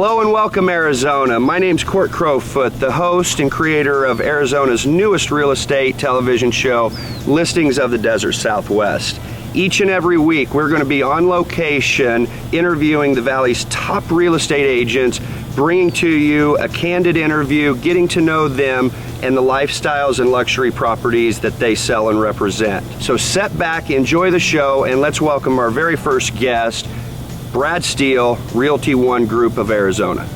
Hello and welcome, Arizona. My name's Court Crowfoot, the host and creator of Arizona's newest real estate television show, Listings of the Desert Southwest. Each and every week, we're going to be on location interviewing the Valley's top real estate agents, bringing to you a candid interview, getting to know them and the lifestyles and luxury properties that they sell and represent. So sit back, enjoy the show, and let's welcome our very first guest, Brad Stiehl, Realty One Group of Arizona.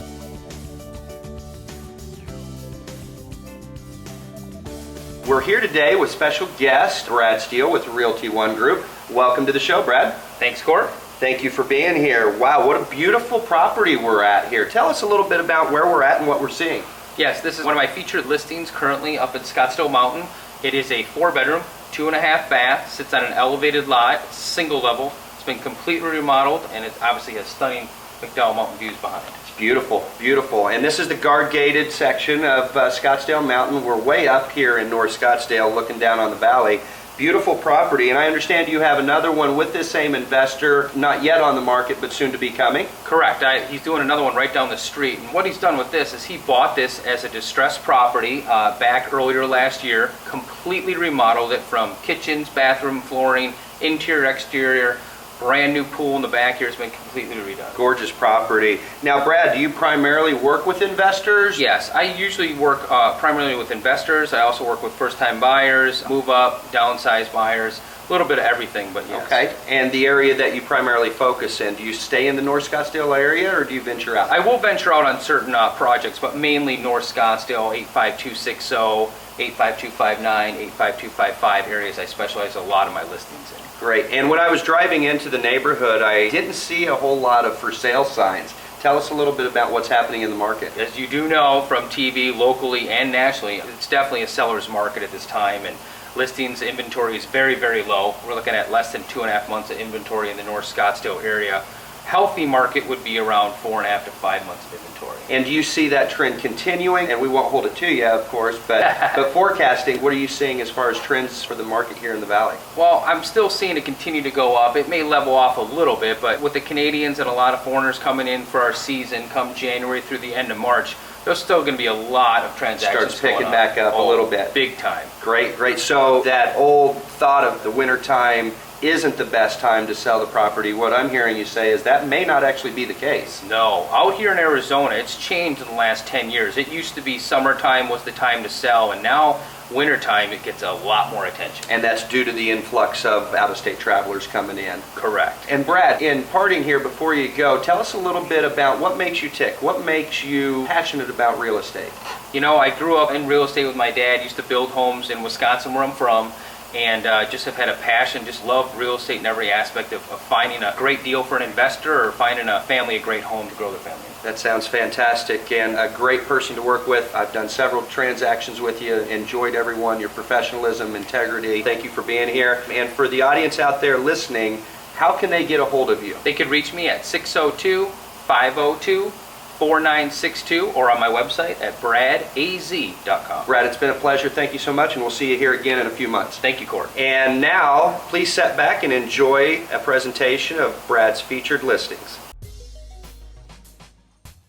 We're here today with special guest Brad Stiehl with Realty One Group. Welcome to the show, Brad. Thanks, Court. Thank you for being here. Wow, what a beautiful property we're at here. Tell us a little bit about where we're at and what we're seeing. Yes, this is one of my featured listings currently up in Scottsdale Mountain. It is a 4-bedroom, 2.5 bath, sits on an elevated lot, single level. It's been completely remodeled, and it obviously has stunning McDowell Mountain views behind it. It's beautiful, beautiful. And this is the guard-gated section of Scottsdale Mountain. We're way up here in North Scottsdale looking down on the valley. Beautiful property, and I understand you have another one with this same investor, not yet on the market, but soon to be coming. Correct. He's doing another one right down the street, and what he's done with this is he bought this as a distressed property back earlier last year, completely remodeled it from kitchens, bathroom, flooring, interior, exterior, brand new pool in the back here has been completely redone. Gorgeous property. Now, Brad, do you primarily work with investors? Yes, I usually work primarily with investors. I also work with first-time buyers, move-up, downsize buyers, a little bit of everything, but yes. Okay, and the area that you primarily focus in, do you stay in the North Scottsdale area or do you venture out? I will venture out on certain projects, but mainly North Scottsdale, 85260, 85259, 85255 areas I specialize a lot of my listings in. Great. And when I was driving into the neighborhood, I didn't see a whole lot of for sale signs. Tell us a little bit about what's happening in the market. As you do know from TV, locally and nationally, it's definitely a seller's market at this time, and listings inventory is very, very low. We're looking at less than 2.5 months of inventory in the North Scottsdale area. Healthy market would be around 4.5 to 5 months of inventory. And do you see that trend continuing? And we won't hold it to you, of course, but forecasting, what are you seeing as far as trends for the market here in the Valley? Well, I'm still seeing it continue to go up. It may level off a little bit, but with the Canadians and a lot of foreigners coming in for our season come January through the end of March, there's still going to be a lot of transactions starts picking back up a little bit. Big time. Great, great. So that old thought of the winter time isn't the best time to sell the property. What I'm hearing you say is that may not actually be the case. No. Out here in Arizona, it's changed in the last 10 years. It used to be summertime was the time to sell, and now wintertime it gets a lot more attention. And that's due to the influx of out-of-state travelers coming in. Correct. And Brad, in parting here before you go, tell us a little bit about what makes you tick. What makes you passionate about real estate? You know, I grew up in real estate with my dad. Used to build homes in Wisconsin, where I'm from. And just have had a passion, just love real estate in every aspect of finding a great deal for an investor or finding a family a great home to grow their family. That sounds fantastic and a great person to work with. I've done several transactions with you, enjoyed every one, your professionalism, integrity. Thank you for being here. And for the audience out there listening, how can they get a hold of you? They could reach me at 602-502-4962 or on my website at bradaz.com. Brad, it's been a pleasure. Thank you so much, and we'll see you here again in a few months. Thank you, Court. And now, please sit back and enjoy a presentation of Brad's featured listings.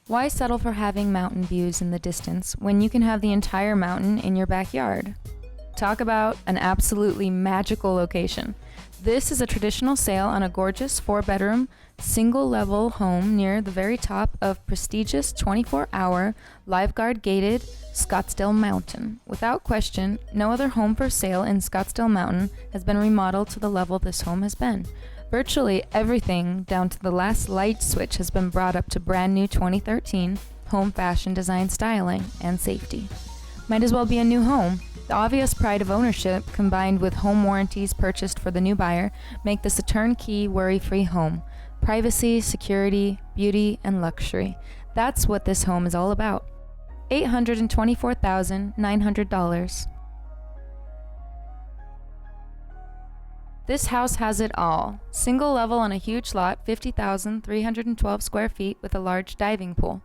Why settle for having mountain views in the distance when you can have the entire mountain in your backyard? Talk about an absolutely magical location. This is a traditional sale on a gorgeous 4-bedroom, single-level home near the very top of prestigious 24-hour, lifeguard-gated Scottsdale Mountain. Without question, no other home for sale in Scottsdale Mountain has been remodeled to the level this home has been. Virtually everything, down to the last light switch, has been brought up to brand new 2013 home fashion design styling and safety. Might as well be a new home. The obvious pride of ownership, combined with home warranties purchased for the new buyer, make this a turnkey, worry-free home. Privacy, security, beauty, and luxury. That's what this home is all about. $824,900. This house has it all. Single level on a huge lot, 50,312 square feet with a large diving pool.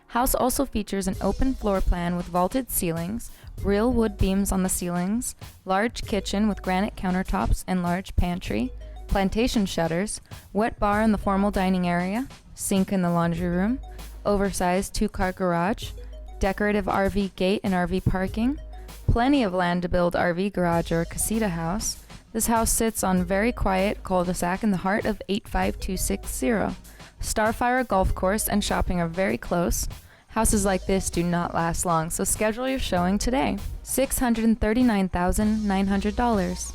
House also features an open floor plan with vaulted ceilings, real wood beams on the ceilings, large kitchen with granite countertops and large pantry, plantation shutters, wet bar in the formal dining area, sink in the laundry room, oversized 2-car garage, decorative RV gate and RV parking, plenty of land to build RV garage or casita house. This house sits on very quiet cul-de-sac in the heart of 85260. Starfire Golf Course and shopping are very close. Houses like this do not last long, so schedule your showing today. $639,900.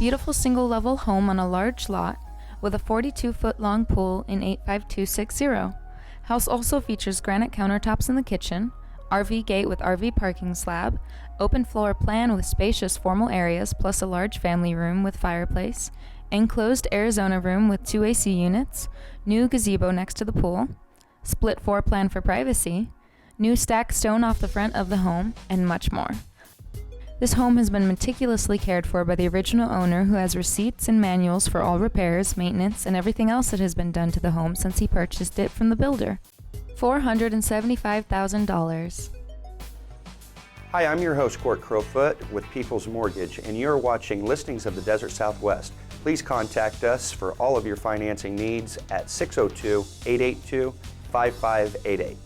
Beautiful single-level home on a large lot with a 42-foot-long pool in 85260. House also features granite countertops in the kitchen, RV gate with RV parking slab, open floor plan with spacious formal areas plus a large family room with fireplace, enclosed Arizona room with 2 AC units, new gazebo next to the pool, split floor plan for privacy, new stacked stone off the front of the home, and much more. This home has been meticulously cared for by the original owner, who has receipts and manuals for all repairs, maintenance, and everything else that has been done to the home since he purchased it from the builder. $475,000. Hi, I'm your host, Court Crowfoot with People's Mortgage, and you're watching Listings of the Desert Southwest. Please contact us for all of your financing needs at 602-882-5588.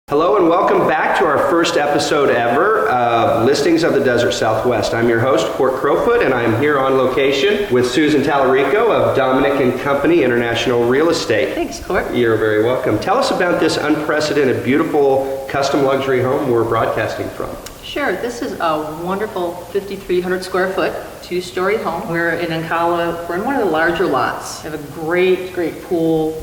Hello and welcome back to our first episode ever of Listings of the Desert Southwest. I'm your host, Court Crowfoot, and I'm here on location with Susan Talarico of Dominic & Company International Real Estate. Thanks, Court. You're very welcome. Tell us about this unprecedented, beautiful, custom luxury home we're broadcasting from. Sure. This is a wonderful 5,300 square foot, 2-story home. We're in Ancala. We're in one of the larger lots. We have a great pool,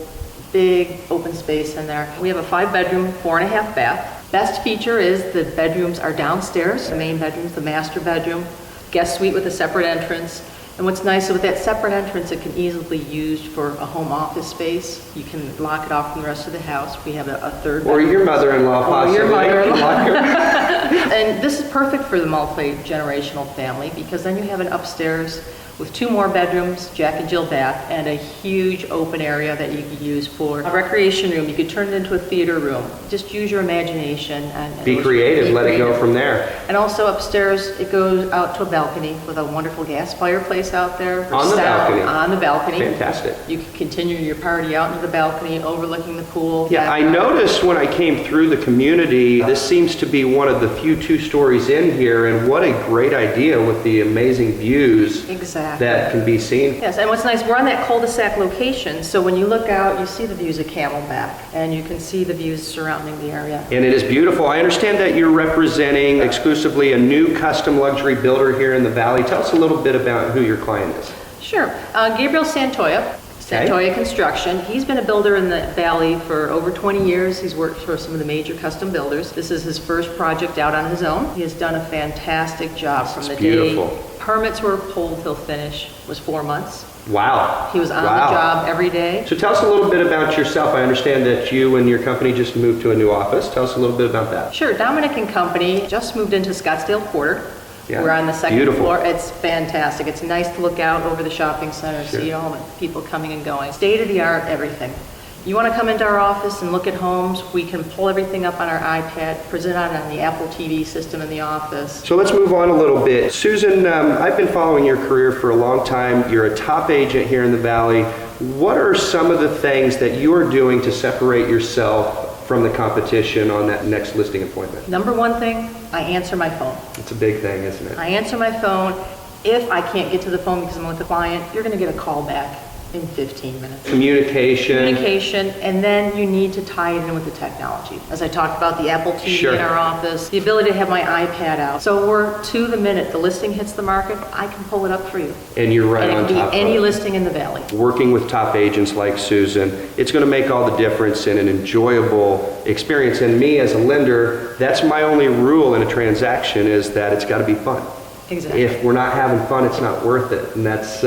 big open space in there. We have a 5-bedroom, 4.5 bath. Best feature is the bedrooms are downstairs. The main bedroom's the master bedroom, guest suite with a separate entrance. And what's nice with that separate entrance, it can easily be used for a home office space. You can lock it off from the rest of the house. We have a third bedroom. Or your mother-in-law, possibly. Or your mother-in-law. And this is perfect for the multi-generational family, because then you have an upstairs with 2 more bedrooms, Jack and Jill bath, and a huge open area that you could use for a recreation room. You could turn it into a theater room. Just use your imagination and be creative, let it go from there. And also upstairs, it goes out to a balcony with a wonderful gas fireplace out there. On the balcony? On the balcony. Fantastic. You can continue your party out into the balcony, overlooking the pool. Yeah, I noticed when I came through the community, this seems to be one of the few 2 stories in here, and what a great idea with the amazing views. Exactly. That can be seen. Yes, and what's nice, we're on that cul-de-sac location, so when you look out, you see the views of Camelback, and you can see the views surrounding the area. And it is beautiful. I understand that you're representing exclusively a new custom luxury builder here in the Valley. Tell us a little bit about who your client is. Sure. Gabriel Santoya. Santoya Construction. He's been a builder in the Valley for over 20 years. He's worked for some of the major custom builders. This is his first project out on his own. He has done a fantastic job from the beautiful. day permits were pulled till finish was 4 months. Wow. He was on the job every day. So tell us a little bit about yourself. I understand that you and your company just moved to a new office. Tell us a little bit about that. Sure. Dominic & Company just moved into Scottsdale Quarter. Yeah. We're on the second Beautiful. floor. It's fantastic. It's nice to look out over the shopping center, Sure. see all the people coming and going. State of the art, everything. You want to come into our office and look at homes, we can pull everything up on our iPad, present it on the Apple TV system in the office. So let's move on a little bit. Susan, I've been following your career for a long time. You're a top agent here in the Valley. What are some of the things that you are doing to separate yourself from the competition on that next listing appointment? Number one thing, I answer my phone. It's a big thing, isn't it? I answer my phone. If I can't get to the phone because I'm with the client, you're going to get a call back in 15 minutes. Communication, and then you need to tie it in with the technology. As I talked about the Apple TV Sure. in our office, the ability to have my iPad out. So we're to the minute the listing hits the market, I can pull it up for you. And you're right on And it top can be of any it. listing in the Valley. Working with top agents like Susan, it's going to make all the difference in an enjoyable experience. And me as a lender, that's my only rule in a transaction, is that it's got to be fun. Exactly. If we're not having fun, it's not worth it. And that's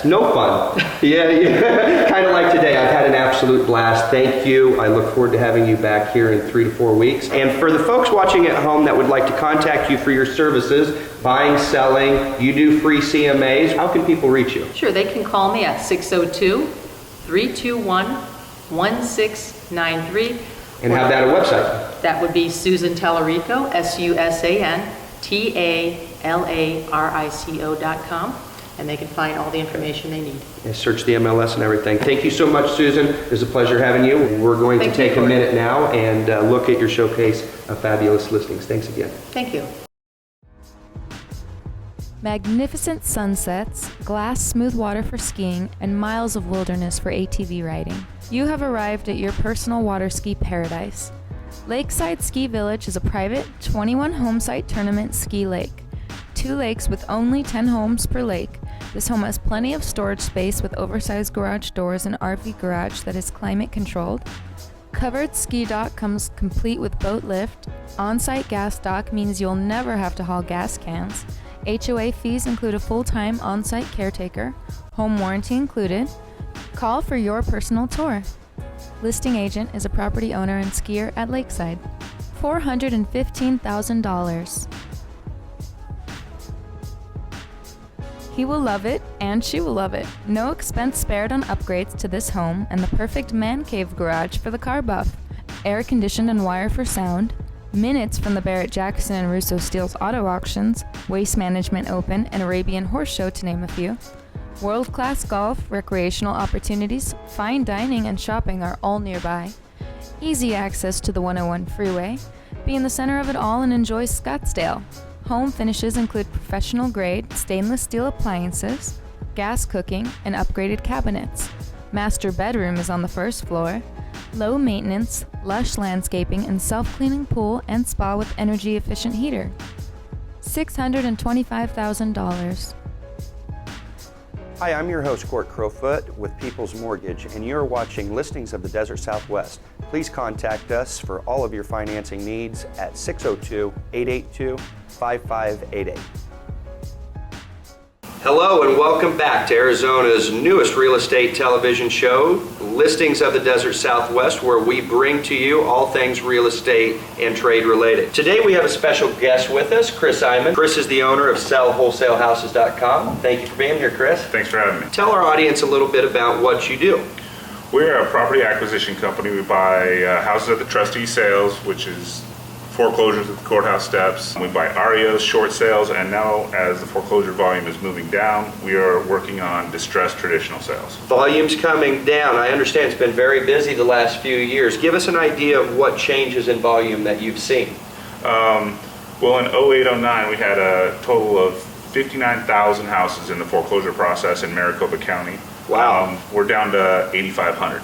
no fun. Yeah. Kind of like today. I've had an absolute blast. Thank you. I look forward to having you back here in 3 to 4 weeks. And for the folks watching at home that would like to contact you for your services, buying, selling, you do free CMAs, how can people reach you? Sure, they can call me at 321-1693. And have that a website. That would be Susan Talarico, SusanTalarico.com, and they can find all the information they need. And search the MLS and everything. Thank you so much, Susan. It was a pleasure having you. We're going to take a minute now and look at your showcase of fabulous listings. Thanks again. Thank you. Magnificent sunsets, glass smooth water for skiing, and miles of wilderness for ATV riding. You have arrived at your personal water ski paradise. Lakeside Ski Village is a private 21-home site tournament ski lake. 2 lakes with only 10 homes per lake. This home has plenty of storage space with oversized garage doors and RV garage that is climate controlled. Covered ski dock comes complete with boat lift. On-site gas dock means you'll never have to haul gas cans. HOA fees include a full-time on-site caretaker. Home warranty included. Call for your personal tour. Listing agent is a property owner and skier at Lakeside. $415,000. He will love it, and she will love it. No expense spared on upgrades to this home, and the perfect man cave garage for the car buff. Air conditioned and wire for sound. Minutes from the Barrett Jackson and Russo Steel's auto auctions. Waste Management Open and Arabian Horse Show, to name a few. World-class golf, recreational opportunities, fine dining, and shopping are all nearby. Easy access to the 101 freeway. Be in the center of it all and enjoy Scottsdale. Home finishes include professional-grade stainless steel appliances, gas cooking, and upgraded cabinets. Master bedroom is on the first floor. Low maintenance, lush landscaping, and self-cleaning pool and spa with energy-efficient heater. $625,000. Hi, I'm your host, Court Crowfoot with People's Mortgage, and you're watching Listings of the Desert Southwest. Please contact us for all of your financing needs at 602-882-5588. Hello and welcome back to Arizona's newest real estate television show, Listings of the Desert Southwest, where we bring to you all things real estate and trade related. Today we have a special guest with us, Chris Eymann. Chris is the owner of sellwholesalehouses.com. Thank you for being here, Chris. Thanks for having me. Tell our audience a little bit about what you do. We're a property acquisition company. We buy houses at the trustee sales, which is foreclosures at the courthouse steps. We buy REOs, short sales, and now as the foreclosure volume is moving down, we are working on distressed traditional sales. Volume's coming down. I understand it's been very busy the last few years. Give us an idea of what changes in volume that you've seen. Well, in 08-09, we had a total of 59,000 houses in the foreclosure process in Maricopa County. Wow. We're down to 8,500.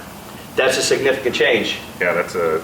That's a significant change. Yeah, that's a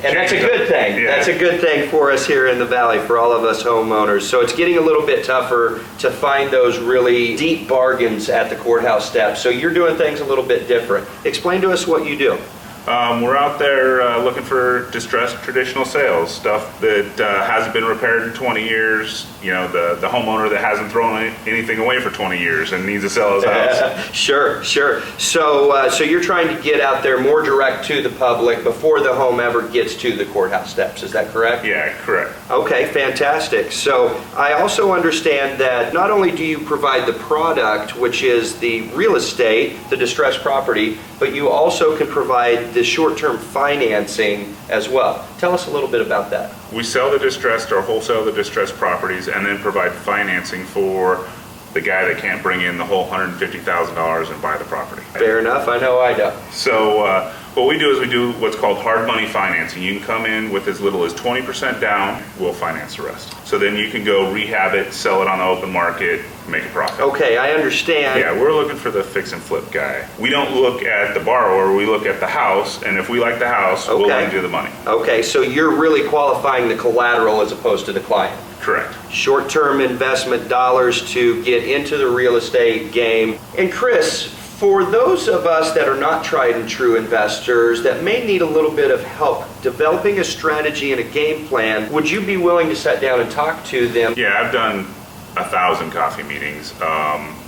And that's a good thing. Yeah. That's a good thing for us here in the Valley, for all of us homeowners. So it's getting a little bit tougher to find those really deep bargains at the courthouse steps. So you're doing things a little bit different. Explain to us what you do. We're out there looking for distressed traditional sales, stuff that hasn't been repaired in 20 years. You know, the homeowner that hasn't thrown anything away for 20 years and needs to sell his house. Sure. So you're trying to get out there more direct to the public before the home ever gets to the courthouse steps. Is that correct? Yeah, correct. Okay, fantastic. So I also understand that not only do you provide the product, which is the real estate, the distressed property, but you also can provide the short-term financing as well. Tell us a little bit about that. We sell the distressed or wholesale the distressed properties and then provide financing for the guy that can't bring in the whole $150,000 and buy the property. Fair enough, I know I don't. So what we do is we do what's called hard money financing. You can come in with as little as 20% down, we'll finance the rest. So then you can go rehab it, sell it on the open market, make a profit. Okay, I understand. Yeah, we're looking for the fix and flip guy. We don't look at the borrower, we look at the house, and if we like the house, we'll lend you the money. Okay, so you're really qualifying the collateral as opposed to the client. Correct. Short-term investment dollars to get into the real estate game. And Chris, for those of us that are not tried and true investors that may need a little bit of help developing a strategy and a game plan, would you be willing to sit down and talk to them? Yeah, I've done 1,000 coffee meetings.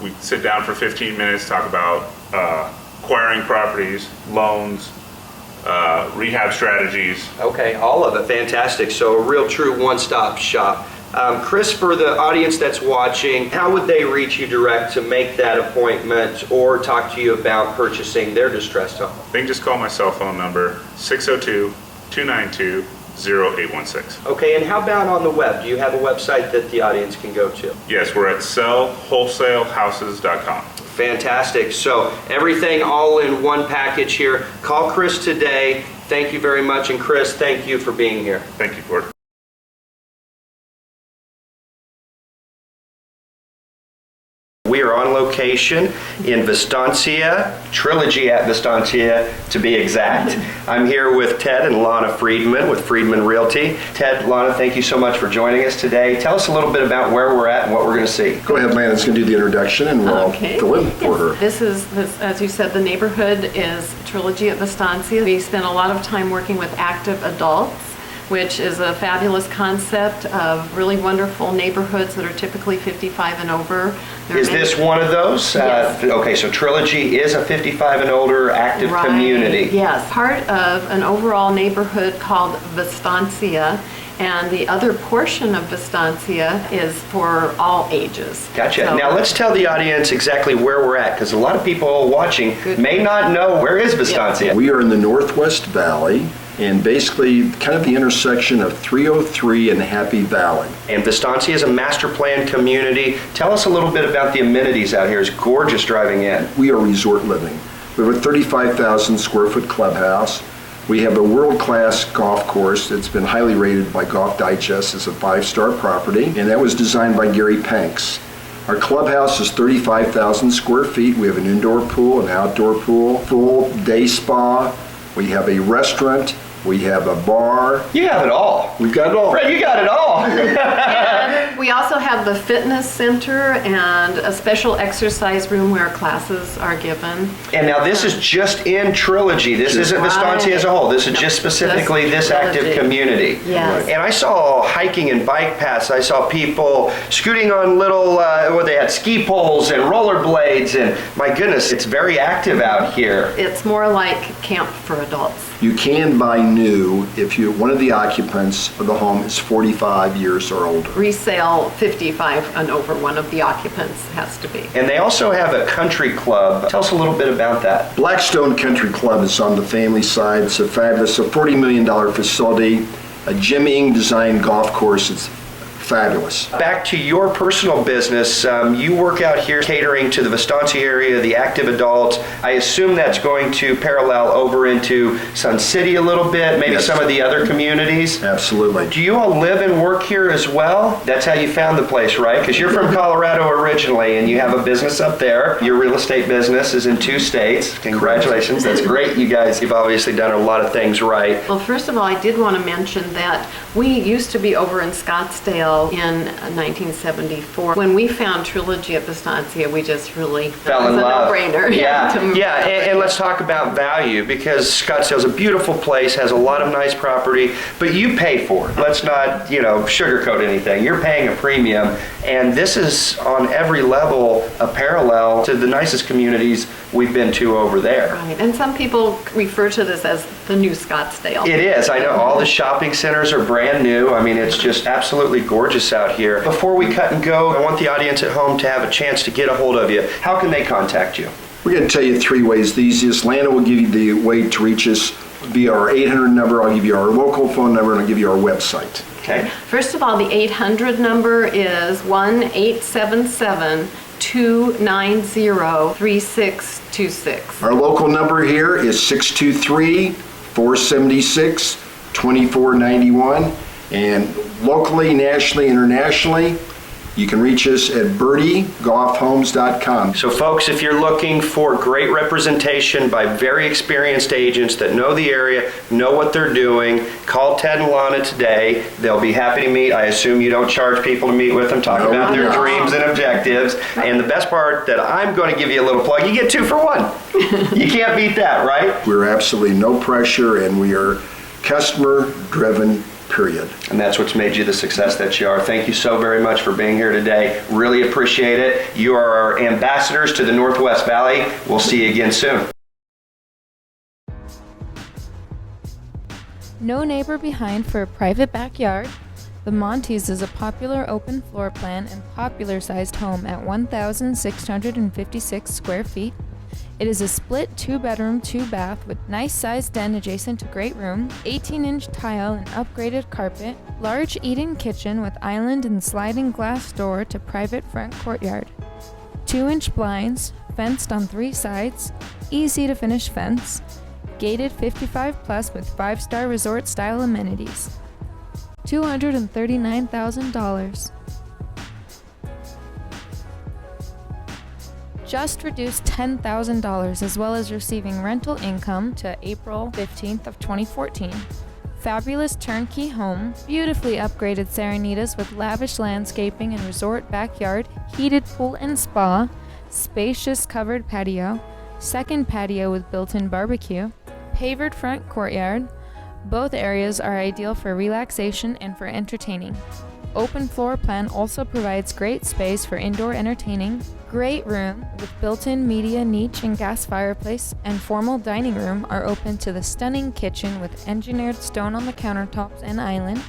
We sit down for 15 minutes, talk about acquiring properties, loans, rehab strategies. Okay, all of it, fantastic. So a real true one-stop shop. Chris, for the audience that's watching, how would they reach you direct to make that appointment or talk to you about purchasing their distressed home? They can just call my cell phone number, 602-292-0816. Okay, and how about on the web? Do you have a website that the audience can go to? Yes, we're at sellwholesalehouses.com. Fantastic. So everything all in one package here. Call Chris today. Thank you very much. And Chris, thank you for being here. Thank you, Gordon. We are on location in Vistancia, Trilogy at Vistancia to be exact. I'm here with Ted and Lana Friedman with Friedman Realty. Ted, Lana, thank you so much for joining us today. Tell us a little bit about where we're at and what we're going to see. Go ahead, Lana's going to do the introduction and we'll fill in for her. This is, as you said, the neighborhood is Trilogy at Vistancia. We spend a lot of time working with active adults, which is a fabulous concept of really wonderful neighborhoods that are typically 55 and over. Is this one of those? Yes. Okay, so Trilogy is a 55 and older active Right. community. Yes, part of an overall neighborhood called Vistancia, and the other portion of Vistancia is for all ages. Gotcha. So- Now let's tell the audience exactly where we're at, because a lot of people watching Good. may not know where is Vistancia. We are in the Northwest Valley and basically kind of the intersection of 303 and Happy Valley. And Vistancia is a master plan community. Tell us a little bit about the amenities out here. It's gorgeous driving in. We are resort living. We have a 35,000 square foot clubhouse. We have a world-class golf course that's been highly rated by Golf Digest as a 5-star property, and that was designed by Gary Panks. Our clubhouse is 35,000 square feet. We have an indoor pool, an outdoor pool, full day spa. We have a restaurant. We have a bar. You have it all. We've got it all. Fred, you got it all. And we also have the fitness center and a special exercise room where classes are given. And now this is just in Trilogy. This isn't Vistancia as a whole. This is just specifically this active Trilogy. community. Yes. And I saw hiking and bike paths. I saw people scooting on little, where they had ski poles and rollerblades. And my goodness, it's very active out here. It's more like camp for adults. You can buy new if one of the occupants of the home is 45 years or older. Resale 55 and over, one of the occupants has to be. And they also have a country club. Tell us a little bit about that. Blackstone Country Club is on the family side. It's a fabulous, a $40 million facility, a Jim Ing designed golf course. It's fabulous. Back to your personal business, you work out here catering to the Vistancia area, the active adults. I assume that's going to parallel over into Sun City a little bit, maybe Yes. some of the other communities. Absolutely. Do you all live and work here as well? That's how you found the place, right? Because you're from Colorado originally and you have a business up there. Your real estate business is in 2 states. Congratulations. That's great, you guys. You've obviously done a lot of things right. Well, first of all, I did want to mention that we used to be over in Scottsdale in 1974. When we found Trilogy at Vistancia, we just really Fell in it was love. a no-brainer. Yeah, to move yeah, over. and let's talk about value, because Scottsdale's a beautiful place, has a lot of nice property, but you pay for it. Let's not, sugarcoat anything. You're paying a premium, and this is on every level a parallel to the nicest communities we've been to over there. Right, and some people refer to this as the new Scottsdale. It is. I know all the shopping centers are brand new. I mean, it's just absolutely gorgeous out here. Before we cut and go, I want the audience at home to have a chance to get a hold of you. How can they contact you? We're going to tell you 3 ways. The easiest, Lana will give you the way to reach us via our 800 number. I'll give you our local phone number, and I'll give you our website. Okay. First of all, the 800 number is 1-877-290-3626. Our local number here is 623-476-2491. And locally, nationally, internationally, you can reach us at birdiegolfhomes.com. So folks, if you're looking for great representation by very experienced agents that know the area, know what they're doing, call Ted and Lana today. They'll be happy to meet. I assume you don't charge people to meet with them, talk No, about their no. dreams and objectives. And the best part that I'm going to give you a little plug, you get 2 for 1. You can't beat that, right? We're absolutely no pressure, and we are customer-driven, period. And that's what's made you the success that you are. Thank you so very much for being here today. Really appreciate it. You are our ambassadors to the Northwest Valley. We'll see you again soon. No neighbor behind for a private backyard, The Montes is a popular open floor plan and popular sized home at 1,656 square feet. It is a split 2-bedroom, 2-bath with nice sized den adjacent to great room, 18-inch tile and upgraded carpet, large eat-in kitchen with island and sliding glass door to private front courtyard, 2-inch blinds, fenced on 3 sides, easy to finish fence, gated 55 plus with 5-star resort style amenities. $239,000. Just reduced $10,000 as well as receiving rental income to April 15th of 2014. Fabulous turnkey home, beautifully upgraded Serenitas with lavish landscaping and resort backyard, heated pool and spa, spacious covered patio, second patio with built-in barbecue, pavered front courtyard. Both areas are ideal for relaxation and for entertaining. Open floor plan also provides great space for indoor entertaining, great room with built-in media niche and gas fireplace, and formal dining room are open to the stunning kitchen with engineered stone on the countertops and island,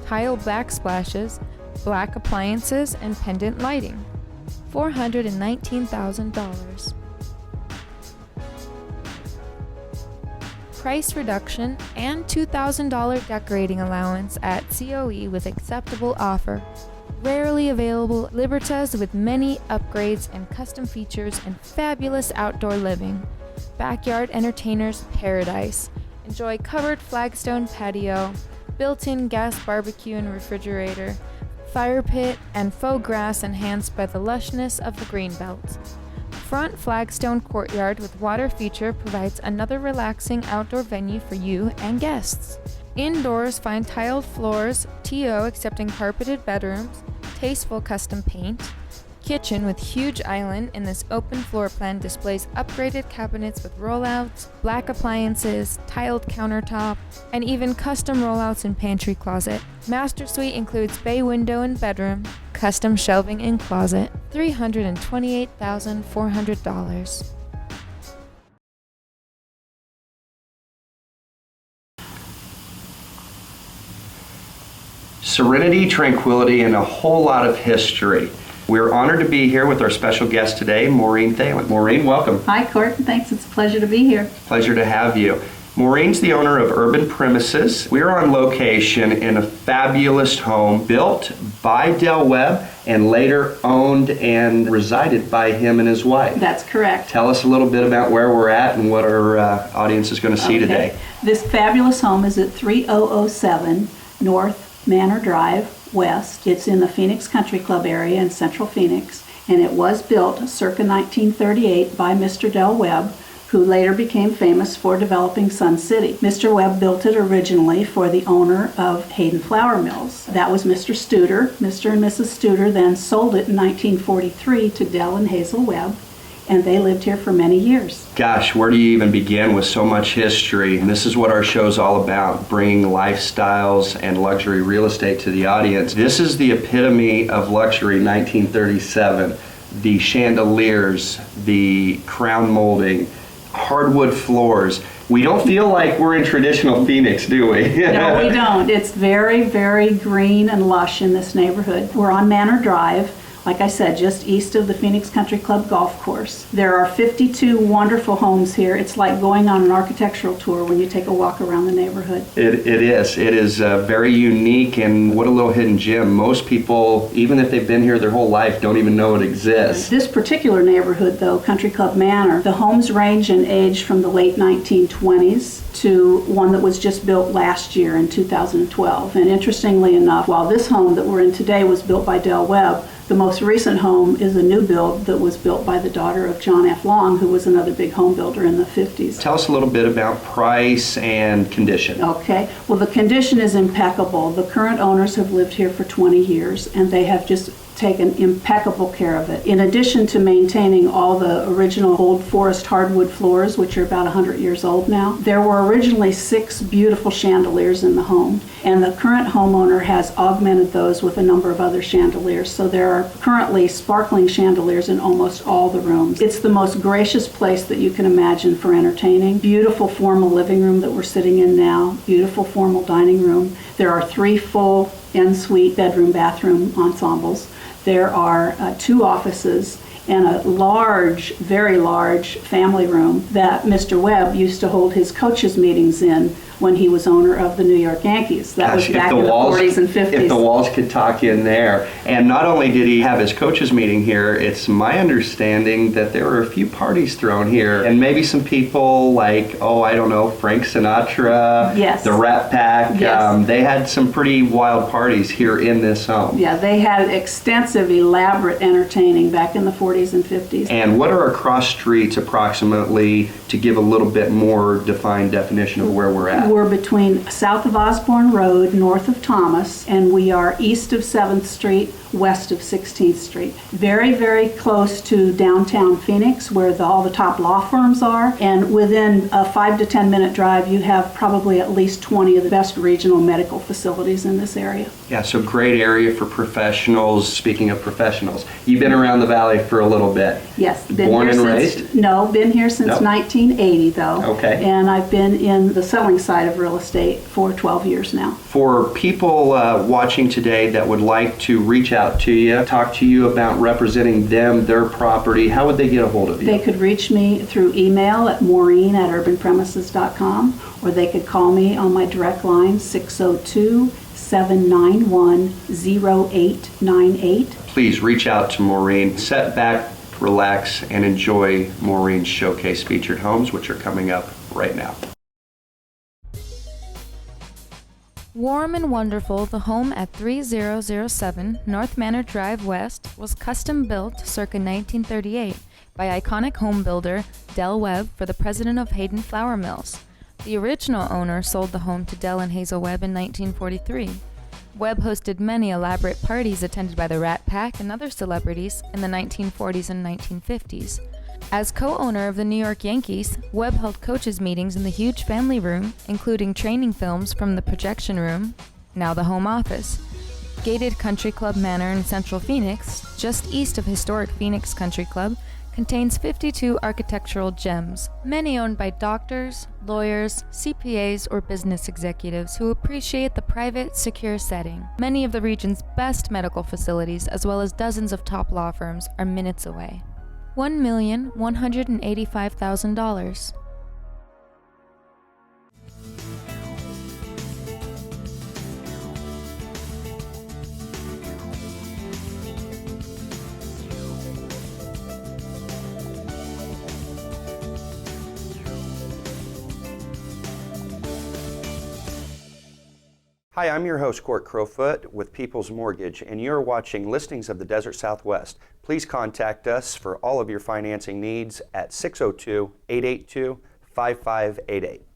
tile backsplashes, black appliances, and pendant lighting. $419,000. Price reduction and $2,000 decorating allowance at COE with acceptable offer. Rarely available Libertas with many upgrades and custom features and fabulous outdoor living. Backyard entertainer's paradise. Enjoy covered flagstone patio, built-in gas barbecue and refrigerator, fire pit, and faux grass enhanced by the lushness of the greenbelt. Front flagstone courtyard with water feature provides another relaxing outdoor venue for you and guests. Indoors, find tiled floors, TO accepting carpeted bedrooms, tasteful custom paint. Kitchen with huge island in this open floor plan displays upgraded cabinets with rollouts, black appliances, tiled countertop, and even custom rollouts in pantry closet. Master suite includes bay window and bedroom, custom shelving and closet. $328,400. Serenity, tranquility, and a whole lot of history. We're honored to be here with our special guest today, Maureen Thelen. Maureen, welcome. Hi, Court. Thanks. It's a pleasure to be here. Pleasure to have you. Maureen's the owner of Urban Premises. We're on location in a fabulous home built by Del Webb and later owned and resided by him and his wife. That's correct. Tell us a little bit about where we're at and what our audience is going to see today. This fabulous home is at 3007 North Manor Drive, West. It's in the Phoenix Country Club area in Central Phoenix, and it was built circa 1938 by Mr. Del Webb, who later became famous for developing Sun City. Mr. Webb built it originally for the owner of Hayden Flour Mills. That was Mr. Studer. Mr. and Mrs. Studer then sold it in 1943 to Del and Hazel Webb, and they lived here for many years. Gosh, where do you even begin with so much history? And this is what our show's all about, bringing lifestyles and luxury real estate to the audience. This is the epitome of luxury, 1937. The chandeliers, the crown molding, hardwood floors. We don't feel like we're in traditional Phoenix, do we? No, we don't. It's very, very green and lush in this neighborhood. We're on Manor Drive, like I said, just east of the Phoenix Country Club golf course. There are 52 wonderful homes here. It's like going on an architectural tour when you take a walk around the neighborhood. It is. It is very unique, and what a little hidden gem. Most people, even if they've been here their whole life, don't even know it exists. This particular neighborhood, though, Country Club Manor, the homes range in age from the late 1920s to one that was just built last year in 2012. And interestingly enough, while this home that we're in today was built by Del Webb, the most recent home is a new build that was built by the daughter of John F. Long, who was another big home builder in the 50s. Tell us a little bit about price and condition. Okay. Well, the condition is impeccable. The current owners have lived here for 20 years, and they have just taken impeccable care of it. In addition to maintaining all the original old forest hardwood floors, which are about 100 years old now, there were originally 6 beautiful chandeliers in the home, and the current homeowner has augmented those with a number of other chandeliers. So there are currently sparkling chandeliers in almost all the rooms. It's the most gracious place that you can imagine for entertaining. Beautiful formal living room that we're sitting in now, beautiful formal dining room. There are 3 full en-suite bedroom, bathroom ensembles. There are 2 offices and a large, very large family room that Mr. Webb used to hold his coaches meetings in when he was owner of the New York Yankees. That was back in the 40s and 50s. If the walls could talk in there. And not only did he have his coaches meeting here, it's my understanding that there were a few parties thrown here. And maybe some people like, I don't know, Frank Sinatra, Yes. the Rat Pack. Yes. They had some pretty wild parties here in this home. Yeah, they had extensive, elaborate entertaining back in the 40s and 50s. And what are across streets approximately to give a little bit more defined definition of where we're at? We're between south of Osborne Road, north of Thomas, and we are east of 7th Street, west of 16th Street. Very, very close to downtown Phoenix, where all the top law firms are. And within a 5 to 10 minute drive, you have probably at least 20 of the best regional medical facilities in this area. Yeah, so great area for professionals. Speaking of professionals, you've been around the valley for a little bit. Yes. Born and raised? No, been here since Nope. 1980 though. Okay. And I've been in the selling side of real estate for 12 years now. For people watching today that would like to reach out to you, talk to you about representing them, their property, how would they get a hold of you? They could reach me through email at maureen@urbanpremises.com, or they could call me on my direct line 602-791-0898. Please reach out to Maureen. Sit back, relax, and enjoy Maureen's Showcase Featured Homes, which are coming up right now. Warm and wonderful, the home at 3007 North Manor Drive West was custom built circa 1938 by iconic home builder Del Webb for the president of Hayden Flour Mills. The original owner sold the home to Del and Hazel Webb in 1943. Webb hosted many elaborate parties attended by the Rat Pack and other celebrities in the 1940s and 1950s. As co-owner of the New York Yankees, Webb held coaches meetings in the huge family room, including training films from the projection room, now the home office. Gated Country Club Manor in Central Phoenix, just east of historic Phoenix Country Club, contains 52 architectural gems, many owned by doctors, lawyers, CPAs, or business executives who appreciate the private, secure setting. Many of the region's best medical facilities, as well as dozens of top law firms, are minutes away. $1,185,000. Hi, I'm your host, Court Crowfoot with People's Mortgage, and you're watching Listings of the Desert Southwest. Please contact us for all of your financing needs at 602-882-5588.